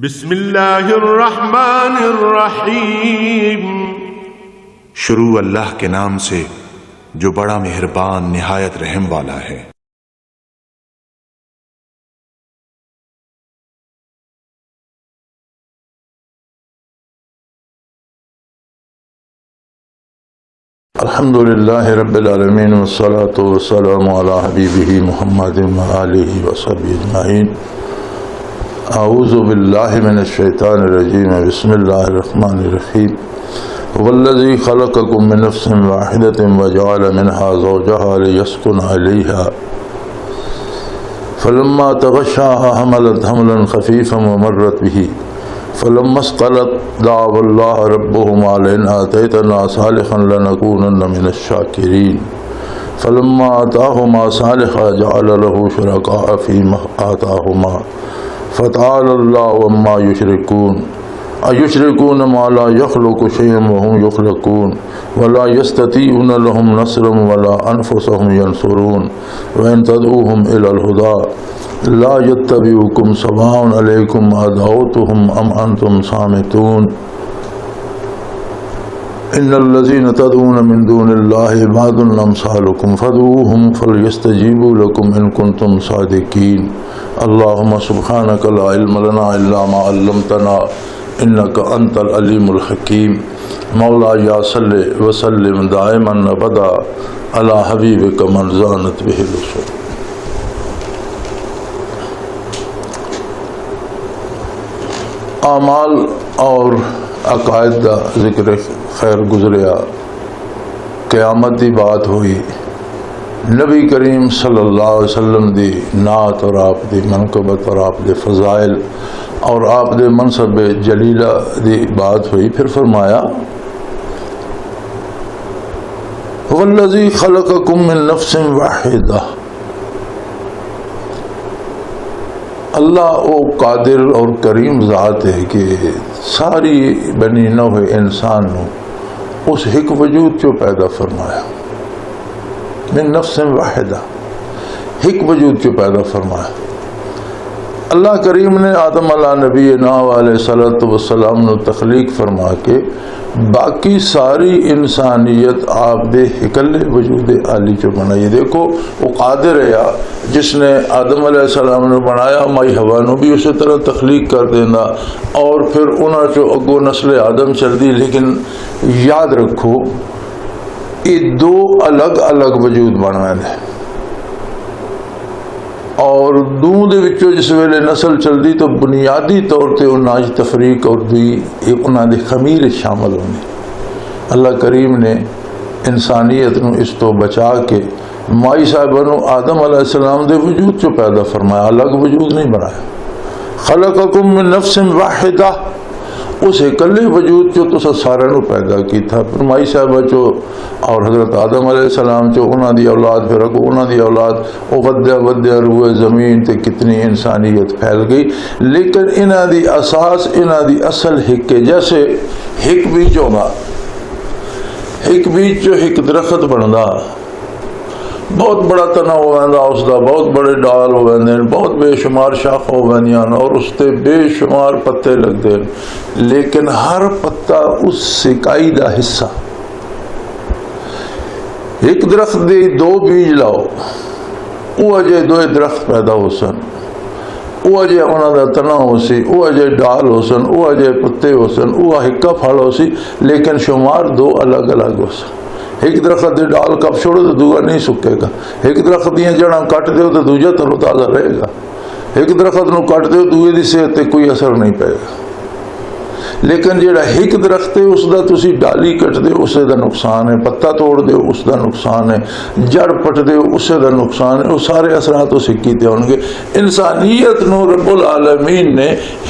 بسم اللہ الرحمن الرحیم۔ شروع اللہ کے نام سے جو بڑا مہربان نہایت رحم والا ہے۔ الحمدللہ رب العالمین والصلاة والسلام علی حبیبہ محمد وآلہ وصحبہ اجمعین۔ اعوذ باللہ من الشیطان الرجیم، بسم اللہ الرحمن الرحیم۔ والذی خلقکم من نفس واحدۃ وجعل منها زوجها لیسکن علیہا فلما تغشاها حملت حملا خفیفا ومرت به فلما اسقلت دعوا الله ربهما لئن آتيتنا صالحا لنكونن من الشاكرين فلما آتاهما صالحا جعل له شركاء فيما آتاهما فتعالى الله عما يشركون أيشركون ما لا يخلق شيئا وهم يخلقون ولا يستطيعون لهم نصرا ولا أنفسهم ينصرون وإن تدعوهم إلى الهدى لا يتبعوكم سواء عليكم أدعوتهم أم أنتم صامتون إن الذين تدعون من دون الله عباد أمثالكم فادعوهم فليستجيبوا لكم إن كنتم صادقين اللهم سبحانك لا علم لنا إلا ما علمتنا إنك أنت العليم الحكيم مولاي صل وسلم دائما أبدا على حبيبك من زانت به الرسل۔ اعمال اور عقائد کا ذکر خیر گزریا، قیامت دی بات ہوئی، نبی کریم صلی اللہ علیہ وسلم دی نعت اور آپ دی منقبت اور آپ دے فضائل اور آپ دے منصب جلیلہ دی بات ہوئی۔ پھر فرمایا والذی خلقکم من نفس واحدہ، اللہ وہ قادر اور کریم ذات ہے کہ ساری بنی نوع انسان نو اس ایک وجود چو پیدا فرمایا، من نفس واحدہ، ایک وجود چو پیدا فرمایا۔ اللہ کریم نے آدم علیہ نبی علیہ صلوۃ والسلام نو تخلیق فرما کے باقی ساری انسانیت آپ دے اکلے وجود عالی چو بنائی۔ دیکھو وہ قادر ہے جس نے آدم علیہ السلام نے بنایا، مائی ہوا نو بھی اسی طرح تخلیق کر دینا اور پھر انہاں چو اگو نسل آدم چل دی۔ لیکن یاد رکھو یہ دو الگ الگ وجود بنائے ہیں اور دوں دے وچوں جس ویلے نسل چل دی تو بنیادی طور تے انہاں دی تفریق اور دوئی انہاں دی خمیر شامل ہونے۔ اللہ کریم نے انسانیت نو اس تو بچا کے مائی صاحبانو آدم علیہ السلام دے وجود چو پیدا فرمایا، الگ وجود نہیں بنایا۔ خلقکم من نفس واحدہ، اس اکلے وجود چو تو سارے نو پیدا کی تھا۔ پھر مائی صاحبہ چو اور حضرت آدم علیہ السلام چو انہاں دی اولاد، پھر اگو انہاں دی اولاد، وہ ودیا روح زمین تے کتنی انسانیت پھیل گئی۔ لیکن انہاں دی اساس، انہاں دی اصل ہک ہے۔ جیسے ہک بیج ہوگا، ہک بیج چو ہک درخت بندا، بہت بڑا تنا ہو گیا اس دا، بہت بڑے ڈال ہو گئے، بہت بے شمار شاخ ہو گئی اور اس تے بے شمار پتے لگتے ہیں، لیکن ہر پتا اس سکائی دا حصہ۔ ایک درخت دے دو بیج لاؤ، وہ اجے دو درخت پیدا ہو سن، وہ اجے انہاں دا تنا ہو سی، وہ اجے ڈال ہو سن، وہ اجے پتے ہو سن، وہ ہکا پھل ہو سی، لیکن شمار دو الگ الگ ہو سن۔ ایک درخت دے ڈال کپ چھوڑو تو دوسرا نہیں سکے گا، ایک درخت دیا جڑاں کٹ دیو تو دوجا ترو تازہ رہے گا، ایک درخت نو کٹ دیو دوسرے دی صحت تے کوئی اثر نہیں پائے گا۔ لیکن جڑا ایک درخت ہے اس دا تسی ڈالی کٹ دیو اسے دا نقصان ہے، پتا توڑ دیو اس دا نقصان ہے، جڑ پٹ دیو اسے دا نقصان ہے، وہ سارے اثرات اس کیتے ہوں گے۔ انسانیت نو رب العالمین نے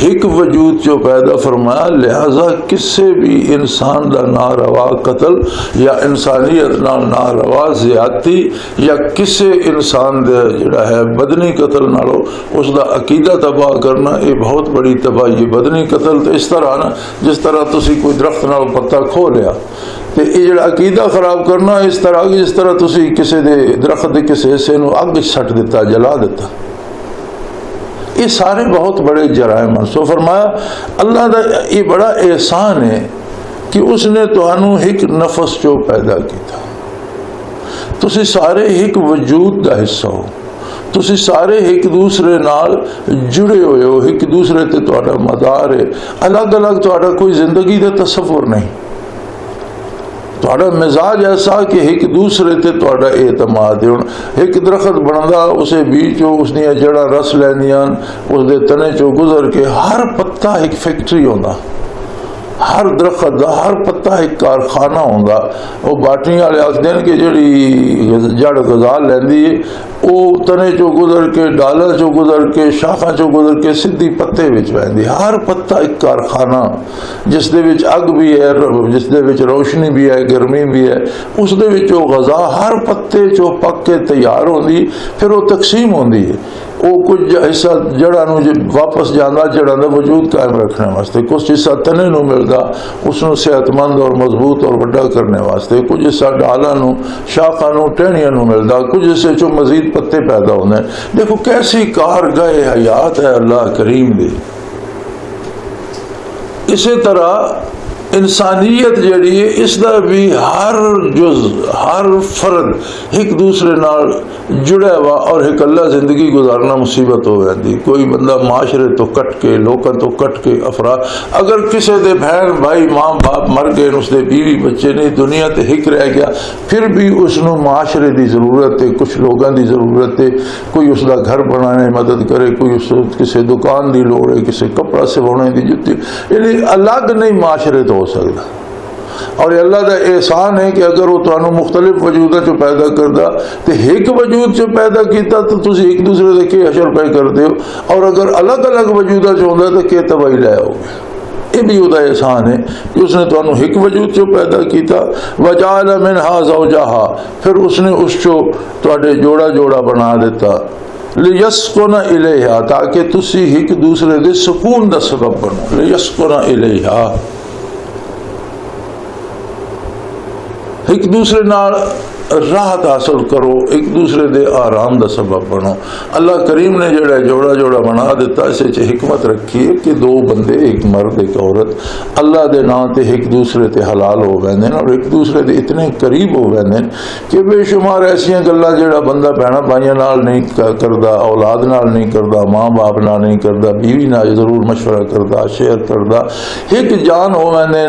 ایک وجود جو پیدا فرمایا، لہذا کسی بھی انسان دا ناروا قتل یا انسانیت ناروا زیادتی یا کسی انسان دے جڑا ہے بدنی قتل نالو اس دا عقیدہ تباہ کرنا، یہ بہت بڑی تباہی۔ بدنی قتل تو اس طرح نا جس طرح تسی کوئی درخت نال پتا کھو لیا، تے یہ جڑا عقیدہ خراب کرنا اس طرح جس طرح تسی کسی دے درخت دے کسی حصے نو اگ سٹ دیتا، جلا دیتا۔ یہ سارے بہت بڑے جرائم ہیں. سو فرمایا اللہ دا یہ بڑا احسان ہے کہ اس نے تہانوں ایک نفس جو پیدا کیتا. تسی سارے ایک وجود دا حصہ ہو, تسی سارے ایک دوسرے نال جڑے ہوئے ہو, ایک دوسرے تے تہاڈا مدار ہے. الگ الگ تہاڈا کوئی زندگی دا تصور نہیں. تہاڈا مزاج ایسا کہ ایک دوسرے تے تہاڈا اعتماد ہے. ایک درخت بندا, اسے بیچو, اس نے جڑا رس لینیاں, اس دے تنے چو گزر کے ہر پتا ایک فیکٹری ہوندا, ہر درخت دا ہر پتا ایک کارخانہ ہوندا. وہ باٹی والے آخدے ہیں کہ جڑی جڑ غذا لیندی ہے وہ تنے چو گزر کے, ڈالا چو گزر کے, شاخاں چو گزر کے سیدھی پتے وچ ویندی. ہر پتا ایک کارخانہ جس دے وچ اگ بھی ہے, جس دے وچ روشنی بھی ہے, گرمی بھی ہے. اس دے وچ وہ غذا ہر پتے چو پک کے تیار ہوندی, پھر وہ تقسیم ہوندی ہے. وہ کچھ حصہ جڑا نو واپس جانا جڑا دا وجود قائم رکھنے واسطے, کچھ حصہ تنے نو ملدا اس نو صحت مند اور مضبوط اور بڑا کرنے واسطے, کچھ حصہ ڈالا نو, شاخاں نو, ٹہنیاں نو ملدا, کچھ حصے چو مزید پتے پیدا ہوندے. دیکھو کیسی کارگاہ حیات ہے اللہ کریم دی. اسی طرح انسانیت جڑی ہے اس دا بھی ہر جز, ہر فرد ایک دوسرے نال جڑا ہوا اور ایک اللہ زندگی گزارنا مصیبت ہو جاتی. کوئی بندہ معاشرے تو کٹ کے, لوکاں تو کٹ کے, افراد اگر کسی دے بہن بھائی ماں باپ مر گئے, اس دے بیوی بچے نہیں, دنیا تے ہک رہ گیا, پھر بھی اس نو معاشرے دی ضرورت ہے, کچھ لوگاں دی ضرورت ہے. کوئی اس دا گھر بنانے مدد کرے, کوئی اس کسی دکان دی لوڑ ہے, کسی کپڑا سوانے دی جتی, یعنی الگ نہیں معاشرے تو ہو سکتا. اور اللہ دا احسان ہے کہ اگر وہ تانوں مختلف وجودہ چو پیدا کردا تو ایک وجود چو پیدا کیتا تو تسی ایک دوسرے دے کے حشر پہ کردے ہو, اور اگر الگ الگ وجودہ چو ہوندا تو کے تباہی لے آؤ گے. یہ بھی وہ احسان ہے کہ اس نے تانوں ایک وجود چو پیدا کیتا. وجعل منہا زوجہا, پھر اس نے اس چو تواڈے جوڑا جوڑا بنا دیتا. لیسکن الیہا, تاکہ تسی ایک دوسرے دے سکون دا سبب بنو. لیسکن الیہا, ایک دوسرے نال راحت حاصل کرو, ایک دوسرے دے آرام دا سبب بنو. اللہ کریم نے جڑا جوڑا جوڑا بنا دیتا, اسے چ حکمت رکھی ہے کہ دو بندے, ایک مرد ایک عورت, اللہ دے نام تے ایک دوسرے تے حلال ہو ویندے اور ایک دوسرے دے اتنے قریب ہو ویندے کہ بے شمار ایسیاں گلاں جڑا بندہ بہنا بھائیاں نال نہیں کردا, اولاد نال نہیں کردا, ماں باپ نال نہیں کردا, بیوی نال ضرور مشورہ کردا, شیئر کردا, ایک جان ہو ویندے.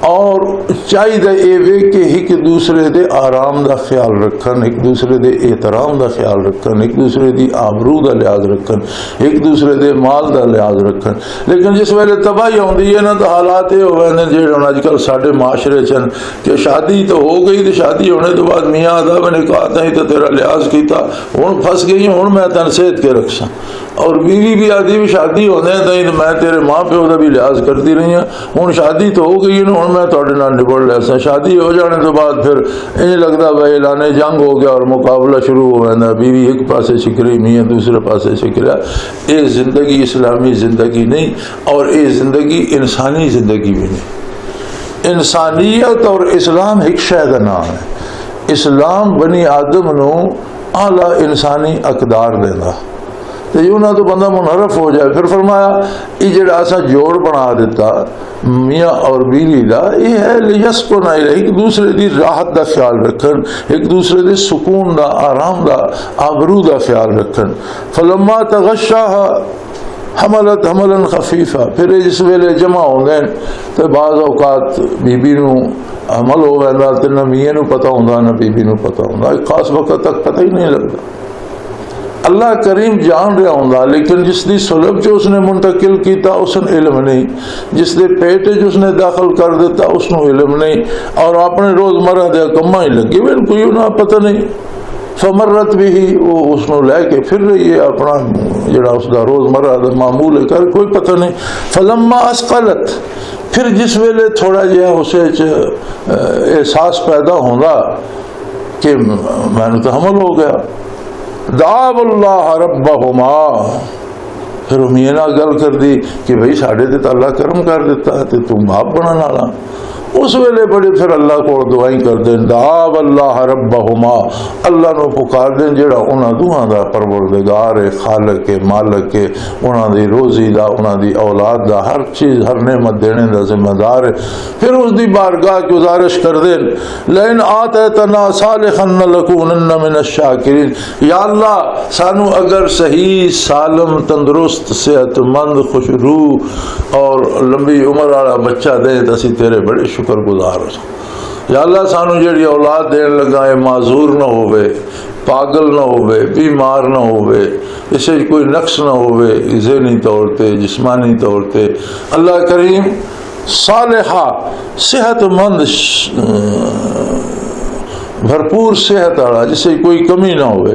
اور چاہیے اے وے کہ ایک دوسرے دے آرام دا خیال رکھن, ایک دوسرے دے احترام دا خیال رکھن, ایک دوسرے دی آبرو دا لحاظ رکھن, ایک دوسرے دے مال دا لحاظ رکھن. لیکن جس ویلے تباہی ہوندی ہے نا تو حالات یہ ہوئے ہیں جہاں اج کل ساڈے معاشرے چن کہ شادی تو ہو گئی, تو شادی ہونے تو بعد میاں آدھا میں نے کہا تھا تو تیرا لحاظ کیتا, ہوں پھنس گئی ہوں میں تن سیت کے رکھساں. اور بیوی بھی آدھی بھی شادی ہونے تو میں تیرے ماں پیو کا بھی لحاظ کرتی رہی ہوں, ہوں شادی تو ہو گئی نا, ہوں میں تھوڑے نال نبڑ لیا سا. شادی ہو جانے تو بعد پھر یہ لگتا بھائی اعلان جنگ ہو گیا اور مقابلہ شروع ہو گیا, بیوی ایک پاسے شکری, میاں دوسرے پاسے شکرا. یہ زندگی اسلامی زندگی نہیں, اور یہ زندگی انسانی زندگی بھی نہیں. انسانیت اور اسلام ایک شے دا نام ہے. اسلام بنی آدم نو اعلیٰ انسانی اقدار دینا, تو یوں نہ تو بندہ منحرف ہو جائے. پھر فرمایا یہ جڑا ایسا جوڑ بنا دیتا میاں اور بیوی دا, یہ ہے لیسکن الیہا, ایک دوسرے دی راحت دا خیال رکھن, ایک دوسرے دے سکون دا, آرام دا, آبرو دا خیال رکھن. فلما تغشاہا حملت حملا خفیفا, پھر جس ویلے جمع ہو گئے تو بعض اوقات بیبی نو حمل ہو گیا تو نہ میاں نو پتہ ہوندا نہ بیبی نو پتہ ہوندا, ایک خاص وقت تک پتہ ہی نہیں لگتا. اللہ کریم جان رہا ہوندا, لیکن جس دی سلب جو اس نے منتقل کیتا اس نے علم نہیں, جس دے پیٹ جو اس نے داخل کر دیتا اس نے علم نہیں, اور اپنے روزمرہ دے کماں ہی لگے میں کوئی نہ پتہ نہیں. فمرت بھی وہ اس کو لے کے پھر رہی ہے اپنا جڑا اس دا روزمرہ دا معمول ہے کر, کوئی پتہ نہیں. فلما اسقلت, پھر جس ویلے تھوڑا جہا اسے احساس پیدا ہوندا کہ میں نے تو حمل ہو گیا, دعوا اللہ ربہما, پھر امینا گل کر دی کہ بھئی ساڑھے تے اللہ کرم کر دیتا ہے تو تم باپ بنانا والا. اس ویلے بڑے پھر اللہ کو دعائیں کر دیں، دعا اللہ ربہما، اللہ نو پکار دیں جڑا انہاں دوہاں دا پروردگار ہے، خالق ہے، مالک ہے، انہاں دی روزی دا، انہاں دی اولاد دا، ہر چیز ہر نعمت دینے دا ذمہ دار ہے۔ پھر اس دی بارگاہ گزارش کر دیں، لئن آتیتنا صالحا لنکونن من الشاکرین، یا اللہ سانو اگر صحیح سالم تندرست صحت مند خوشروح اور لمبی عمر والا بچہ دے تو اسی تیرے بڑے شکر گزار ہو۔ یا اللہ سانو جڑی اولاد دین لگا ہے معذور نہ ہوئے، پاگل نہ ہوئے، بیمار نہ ہوئے، اسے کوئی نقص نہ ہوئے ذہنی طور تے جسمانی طور تے، اللہ کریم صالحہ صحت مند بھرپور صحت والا جسے کوئی کمی نہ ہوئے،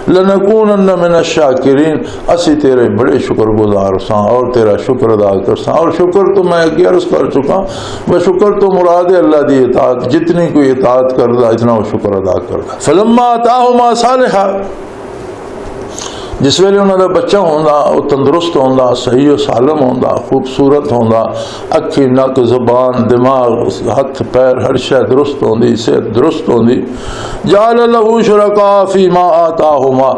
لنکونن من الشاکرین، اسی تیرے بڑے شکر گزار ساں اور تیرا شکر ادا کر ساں۔ اور شکر تو میں اگے عرض کر چکا، بشکر تو مراد ہے اللہ دی اطاعت، جتنی کوئی اطاعت کردا اتنا وہ شکر ادا کردا۔ فلما آتاہما صالحا، جس ویلے انہوں دا بچہ ہوندا وہ تندرست ہوندا، صحیح و سالم ہوندا، خوبصورت ہوندا، اکھی نک زبان دماغ ہاتھ پیر ہر شے درست ہوندی، صحت درست ہوندی، جعل لہ شرکاء فیما آتاہما،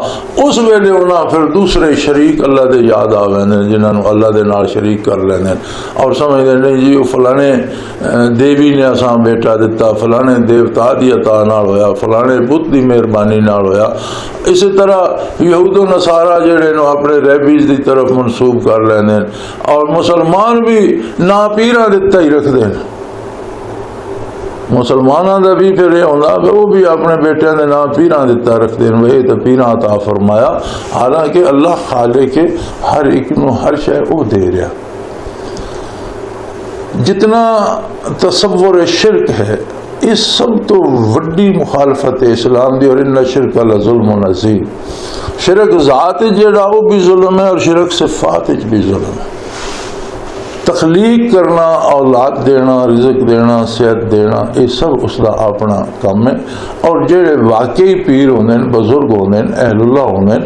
اس ویلے انہاں پھر دوسرے شریک اللہ دے یاد آویں جنہاں نو اللہ دے نال شریک کر لیندے اور سمجھدے نہیں جی فلانے دیوی نے اساں بیٹا دتا، فلانے دیوتا دی عطا نال ہویا، فلانے بت دی مہربانی نال ہویا۔ اسی طرح یہود و نصارہ جڑے نو اپنے ریبیز دی طرف منسوب کر لیندے اور مسلمان بھی نا پیراں دتا ہی رکھ دین، مسلمانوں دا بھی پھر یہ ہوندا کہ وہ بھی اپنے بیٹیاں دے نام پیراں دتا رکھ دین، وہی تو پیراں عطا فرمایا، حالانکہ اللہ خالق ہر ایک نو ہر شے وہ دے رہا۔ جتنا تصور شرک ہے اس سب تو وڈی مخالفت اسلام دی، اور ان شرک لظلم عظیم، شرک ذات جڑا وہ بھی ظلم ہے اور شرک صفات بھی ظلم ہے۔ تخلیق کرنا، اولاد دینا، رزق دینا، صحت دینا، یہ سب اس کا اپنا کام ہے، اور جڑے واقعی پیر ہوندے بزرگ ہوندے اہل اللہ ہوندے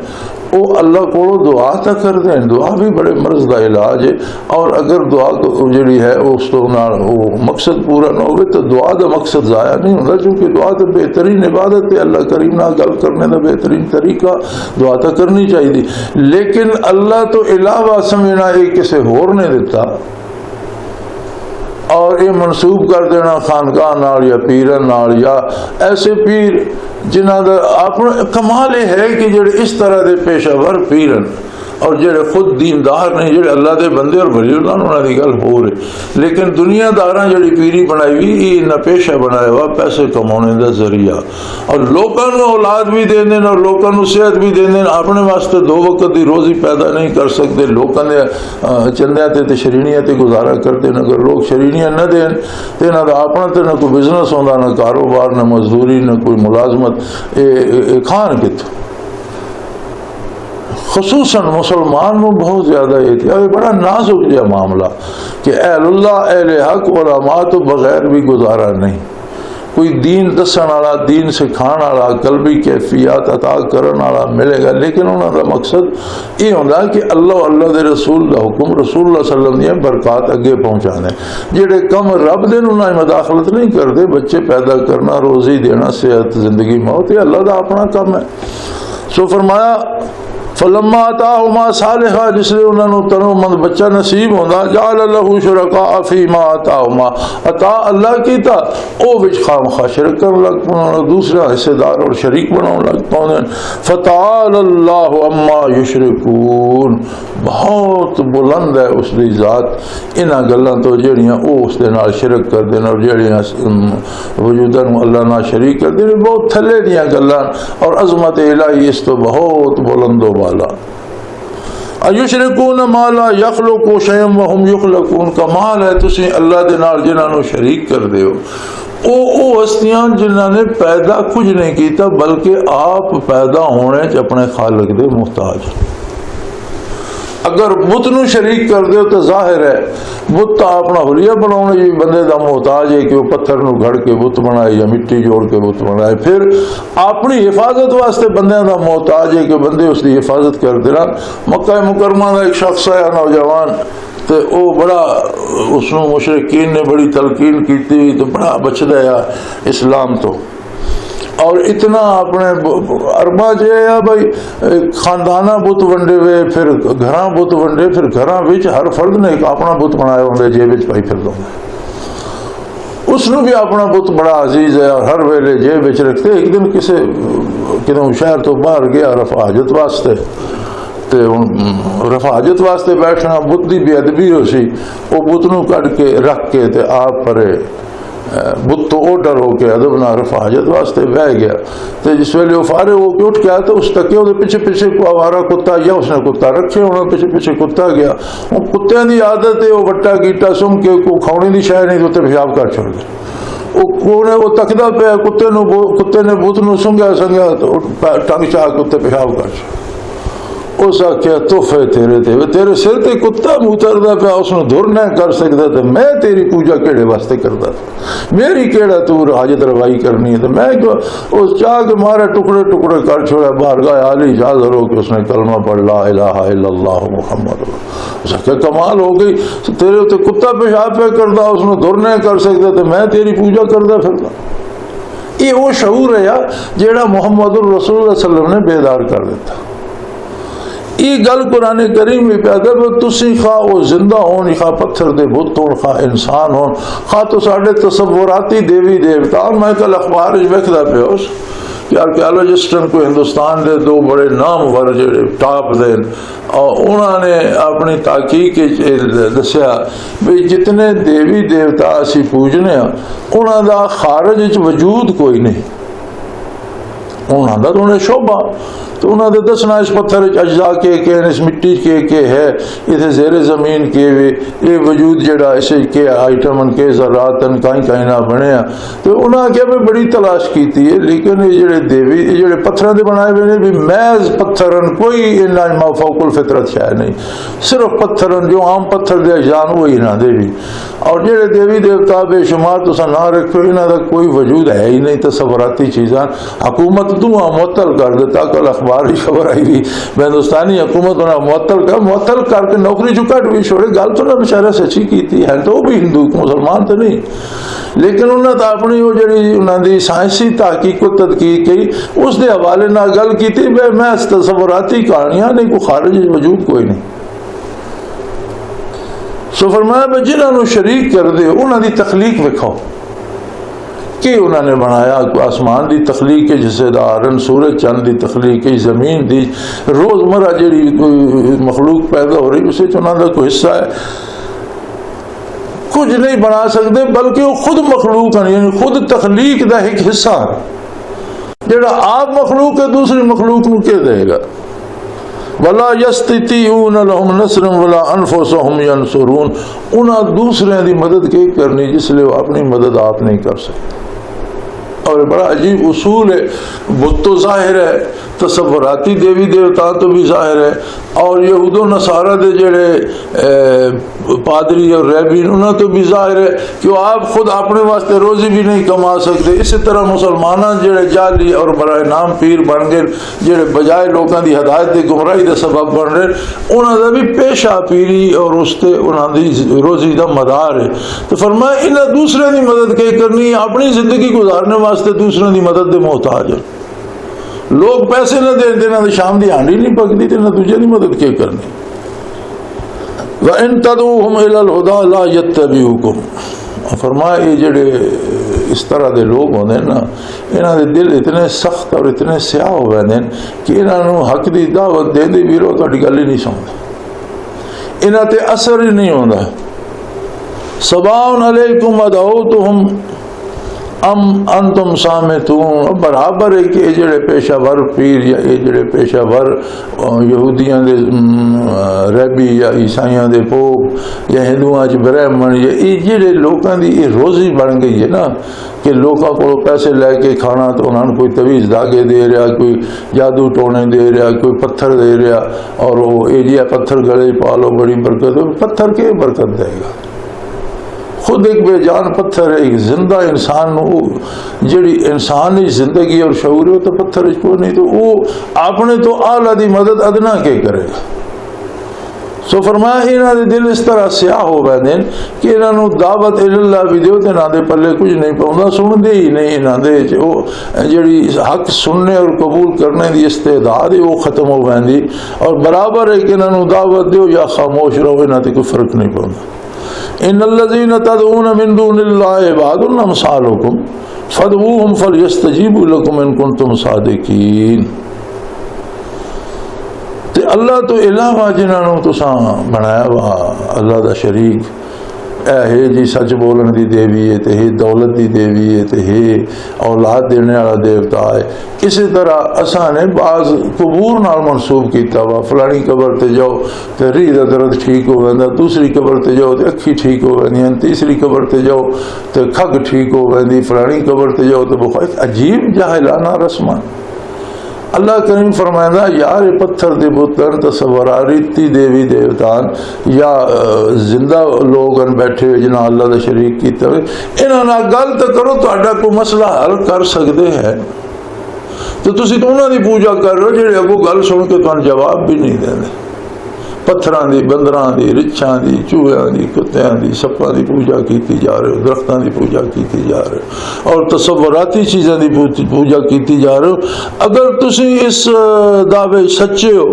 وہ اللہ کو دعا تا کر دیں، دعا بھی بڑے مرض دا علاج ہے، اور اگر دعا جڑی ہے اس تو وہ مقصد پورا نہ ہوئے تو دعا دا مقصد ضائع نہیں ہوتا، چونکہ دعا تو بہترین عبادت ہے، اللہ کریم نہ گل کرنے دا بہترین طریقہ دعا تا کرنی چاہیے، لیکن اللہ تو علاوہ سمجھنا یہ کسی ہور نے دیتا اور یہ منسوب کر دینا خانقاہ نال یا پیرن نال یا ایسے پیر جنہاں دا اپنا کمال یہ ہے کہ جڑے اس طرح دے پیشہ ور پیرن اور جڑے خود دیندار نہیں، جڑے اللہ دے بندے اور ولی اللہ انہوں نے گل ہو رہے، لیکن دنیا داراں جڑی پیری بنائی ہوئی یہ نہ پیشہ بنایا ہوا پیسے کمانے دا ذریعہ، اور لوگوں کو اولاد بھی دے دین اور لوگوں کو صحت بھی دے دین، اپنے واسطے دو وقت دی روزی پیدا نہیں کر سکتے، لوگوں نے چندیاں تے شرینیاں تے گزارا کرتے، اگر لوگ شرینیاں نہ دین تو انہاں دا اپنا تے نہ کوئی بزنس ہوندا، نہ کاروبار، نہ مزدوری، نہ کوئی ملازمت، کھان کتوں؟ خصوصاً مسلمان میں بہت زیادہ یہ بڑا نازک یہ معاملہ کہ اہل اللہ اہل حق علماء تو بغیر بھی گزارا نہیں، کوئی دین دسن والا، دین سکھان والا، قلبی کیفیات عطا کرن والا ملے گا، لیکن انہوں کا مقصد یہ ہوتا کہ اللہ اللہ دے رسول دا حکم، رسول اللہ صلی اللہ علیہ وسلم دی برکات اگے پہنچانے، جڑے کم رب دین انہیں مداخلت نہیں کرتے، بچے پیدا کرنا، روزی دینا، صحت، زندگی موت، یہ اللہ دا اپنا کام ہے۔ سو فرمایا فلما آتاہما صالحا، جس لئے انہوں نے تنو مند بچہ نصیب ہوندہ، جعل لہ شرکاء فیما آتاہما، عطا اللہ کی تا او وچ خام خواہ شرک کرنے لگ پاؤں، دوسرا حصے دار اور شریک بناؤں لگ پاؤں، فتعال اللہ اما یشرکون، بہت بلند ہے اس دی ذات انہاں گلاں تو جڑیاں او اس دے نال شرک کر دین، اور جڑیاں وجوداً اللہ نال شریک کر دین، بہت تھلے دیاں گلاں، اور عظمت الہی اس تو بہت بلند و بالا۔ ایشرکون ما لا یخلق شیئا وهم یخلقون، کمال ہے تسی اللہ دے نال جنہاں نو شریک کر دے ہو، او ہستیاں جنہاں نے پیدا کچھ نہیں کیتا بلکہ آپ پیدا ہونے چ اپنے خالق دے محتاج، اگر بت نو شریک کر دو تو ظاہر ہے بت تو اپنا حلیہ بناؤ جی بندے دا محتاج ہے کہ وہ پتھر نو گھڑ کے بت بنائے یا مٹی جوڑ کے بت بنائے. پھر اپنی حفاظت واسطے بندیاں دا محتاج ہے کہ بندے اس دی حفاظت کر دینا. مکہ مکرمہ دا ایک شخص آیا نوجوان تو وہ بڑا اس نو مشرکین نے بڑی تلقین کیتی ہوئی تو بڑا بچدا ہے اسلام تو. اور اتنا اپنے اربا جو ہے بھائی خاندانہ بت ونڈے ہوئے پھر گھراں بت ونڈے پھر گھراں وچ ہر فرد نے ایک اپنا بت بنایا ہوندے جیب وچ پائی پھر دوں اس نے بھی اپنا بت بڑا عزیز ہے اور ہر ویلے جیب وچ رکھتے. ایک دن کسی کدھوں شہر تو باہر گیا رفع حاجت واسطے تے رفع حاجت واسطے بیٹھنا بت دی بے ادبی ہو سی وہ بت نو کڈ کے رکھ کے تے آپ پرے بت تو اوڈر ہو کے ادب نہ رفع حاجت واسطے بہ گیا. تو جس ویلے وہ فارغ ہو کے اٹھ کے آیا تو اس تکے وہ پیچھے پیچھے کو آوارا کتا یا اس نے کتا رکھے ہونا پیچھے پیچھے کتا گیا. وہ کتوں کی عادت ہے وہ وٹا گیٹا سم کے کو کھانے کی شے نہیں تو پیشاب کر چھوڑ گیا. وہ تکدا پیا کتے نے بت نو سنگیا تو ٹنگ چاہ کتے پیشاب کر چھوڑ. اس آخیا تحفے تیرے سر تے کتا موتردا پیا اس نو دور نہ کر سکتا تو میں تیری پوجا کہڑے واسطے کرتا میری کہڑا تو حاجت روائی کرنی ہے. تو میں اس چاہ کے مارے ٹکڑے ٹکڑے کر چھوڑا بارگاہ عالی حاضر ہو کے اس نے کلمہ پڑھ لا الہ الا اللہ محمد. اس آخیا کمال ہو گئی تیرے تے کتا پیشاب پہ کرتا اس نو دور نہ کر سکتا تو میں تیری پوجا کرتا پھرتا. یہ وہ شعور ہے جیڑا محمد الرسول اللہ صلی اللہ علیہ وسلم نے بیدار کر دیتا. یہ گل قرآن کریم میں پیدا ہے تسی خواہ وہ زندہ ہون خواہ پتھر دے بت ہون خواہ انسان ہون خواہ تو ساڑھے تصوراتی دیوی دیوتا. میں کل اخبار ویکھدا پیا اس کہ آرکیالوجسٹن کو ہندوستان دے دو بڑے نامور جڑے ٹاپ دے اور انہوں نے اپنی تحقیق دسیا بھی جتنے دیوی دیوتا اسی پوجنے انہوں دا خارج وجود کوئی نہیں. انہوں دا تو انہیں شعبہ تو انہوں نے دسنا اس پتھر اجزاء کے اس مٹی کے ہے اتنے زیر زمین کے یہ وجود جڑا اسے کے آئٹمن کے ذراتن کہیں نہ بنے. تو انہوں نے کیا بھی بڑی تلاش کیتی ہے لیکن یہ جڑے دیوی یہ جڑے پتھروں دے بنائے ہوئے بھی محض پتھرن کوئی انہاں فوق الفطرت شاید نہیں صرف پتھرن جو عام پتھر دے اجزان وہی نہ دیوی. اور جڑے دیوی دیوتا بے شمار تو نہ رکھو انہاں دا کوئی وجود ہے ہی نہیں تصوراتی چیزاں. حکومت تو معطل کر دیتا. کل اخبار ہی خبر آئی بھی ہندوستانی حکومت انہیں معطل کر کے نوکری چکا بھی چھوڑے. گل تو نہ بیچارہ سچی کی تھی ہے تو وہ بھی ہندو مسلمان تو نہیں لیکن انہوں نے اپنی وہ جڑی انہوں نے سائنسی تحقیق و تدقیق کی اس دے حوالے نہ گل کی تھی میں تصوراتی کہانیاں نہیں کوئی خارج وجود کوئی نہیں. سو فرمایا بھائی جنہوں نے شریک کر دے انہوں دی تخلیق وکھاؤ کہ انہوں نے بنایا آسمان دی تخلیق جسے دارن سورج چند دی تخلیق زمین دی روزمرہ جڑی مخلوق پیدا ہو رہی اسے انہوں کا کوئی حصہ ہے. کچھ نہیں بنا سکتے بلکہ وہ خود مخلوق ہیں یعنی خود تخلیق دا ایک حصہ جڑا آپ مخلوق ہے دوسری مخلوق کو کیا دے گا. ولا یستطیعون لهم نصرا ولا انفسهم ینصرون. انہاں دوسرے دی مدد کی کرنی جس لیے وہ اپنی مدد آپ نہیں کر سکتے. اور بڑا عجیب اصول ہے. بت تو ظاہر ہے تصوراتی دیوی دیوتا تو بھی ظاہر ہے اور یہود و نصارہ دے جڑے پادری اور رہبین انہوں تو بھی ظاہر ہے کہ وہ آپ خود اپنے واسطے روزی بھی نہیں کما سکتے. اسی طرح مسلمانوں جڑے جعلی اور برائے نام پیر بن گئے جڑے بجائے لوگوں دی ہدایت دی گمراہی دے سبب بن رہے انہوں دا بھی پیشہ پیری اور اس تے انہوں دی روزی دا مدار ہے. تو فرمایا انہیں دوسرے دی مدد کی کرنی اپنی زندگی گزارنے واسطے دوسرے دی مدد دے محتاج ہے. لوگ پیسے نہ دیں دینا تو شام دی ہانڈی نہیں پکتی تو نہ تجھے نہیں مدد کیا کرنی. وَإِن تَدْعُوهُمْ إِلَى الْهُدَىٰ لَا يَتَّبِعُوكُمْ. فرمایا یہ جڑے اس طرح دے لوگ ہوندے نا انہاں دے دل اتنے سخت اور اتنے سیاہ ہو گئے ہیں کہ انہاں نوں حق دی دعوت دے دی ویرو تہاڈی گل ہی نہیں سنتے انہاں تے اثر ہی نہیں ہوندا. سواء علیکم ادعوتہم ام انتم سامتون، برابر ہے کہ یہ جڑے پیشہ ور پیر یا یہ جڑے پیشہ ور یہودیاں دے ریبی یا عیسائیاں دے پوپ یا ہندوؤں چ برہمن یا یہ جڑے لوگوں دی یہ روزی بن گئی ہے نا کہ لوگوں کو پیسے لے کے کھانا تو انہوں نے کوئی تویز دھاگے دے رہا، کوئی جادو ٹونے دے رہا، کوئی پتھر دے رہا، اور وہ ایجیا پتھر گلے پا لو بڑی برکت، پتھر کے برکت دے گا؟ خود ایک بے جان پتھر ہے، ایک زندہ انسان جڑی انسانی زندگی اور شعور ہے تو پتھر اس کو نہیں، تو وہ آپ نے تو اعلیٰ دی مدد ادنا کے کرے گا۔ سو فرمایا انہاں دے دل اس طرح سیاہ ہو گئے کہ انہاں نو دعوت اللہ بھی دیو تے انہاں دے پلے کچھ نہیں پاؤندا، سن دے ہی نہیں، انہاں دے وہ جڑی حق سننے اور قبول کرنے دی استعداد ہے وہ ختم ہو گئی، اور برابر ہے کہ انہاں نو دعوت دیو یا خاموش رہو، انہاں تے کوئی فرق نہیں پاؤندا۔ ان الذين تدعون من دون الله عباد امثالكم فادعوهم فليستجيبوا لكم ان كنتم صادقين۔ تے اللہ تو علاوہ جنہاں نو تساں بنایا وا اللہ دا شریک، اے ہے جی سچ بولن دی دیوی ہے، تے ہے دولت دی دیوی ہے، تے ہے اولاد دینے والا دیوتا ہے۔ اسی طرح اساں نے بعض قبور نال منسوب کیتا وا، فلانی قبر تے جاؤ تے ریح دا درد ٹھیک ہو ویندا، دوسری قبر تے جاؤ تے اکھی ٹھیک ہو ویندیاں، تیسری قبر تے جاؤ تے کھگ ٹھیک ہو ویندی، فلانی قبر تے جاؤ تے بخار۔ عجیب جاہلانہ رسماں۔ اللہ کریم فرمائندہ یار پتھر دے بتن تصورا ریتی دیوی دیوتان یا زندہ لوگ بیٹھے ہوئے جنہاں اللہ دا شریک کیتا ہوئے، انہاں نال گل تے کرو، تہاڈا کوئی مسئلہ حل کر سکدے ہیں، تو تسی تو انہاں دی پوجا کر رہے ہو جڑے اگوں گل سن کے تہاڈا جواب بھی نہیں دیندے۔ پتھراں دی، بندراں دی، رچھاں دی، چوہیاں دی، کتیاں دی، سپاں دی پوجا کیتی جا رہے ہو، درختاں دی پوجا کیتی جا رہے ہو، اور تصوراتی چیزاں دی پوجا کیتی جا رہے ہو۔ اگر تسی اس دعوے سچے ہو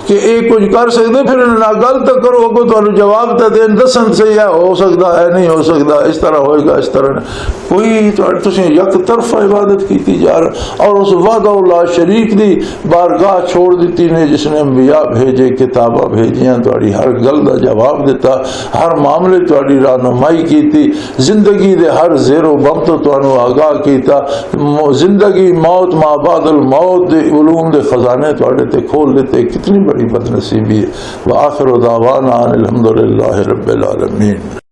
کہ ایک کچھ کر سکتے، پھر نہ گل تو کرو، اگوں تہاڈا جواب تے دین دسن سے ہے ہو سکتا ہے نہیں ہو سکتا، اس طرح ہوئے گا اس طرح نہیں، کوئی تسی یک طرف عبادت کیتی جا رہے، اور اس وحدہ لا شریک دی بارگاہ چھوڑ دیتی نے جس نے انبیاء بھیجے، کتاباں بھیجیاں، تہاڈی ہر گل دا جواب دیتا، ہر معاملے تہاڈی رہنمائی کیتی، زندگی دے ہر زیر و بم تو تانوں آگاہ کیتا، زندگی موت ما بعد الموت دے علوم دے خزانے تہاڈے تے کھول دیتے، کتنی بڑی بد نصیبی ہے۔ وآخر دعوانا ان الحمدللہ رب العالمین۔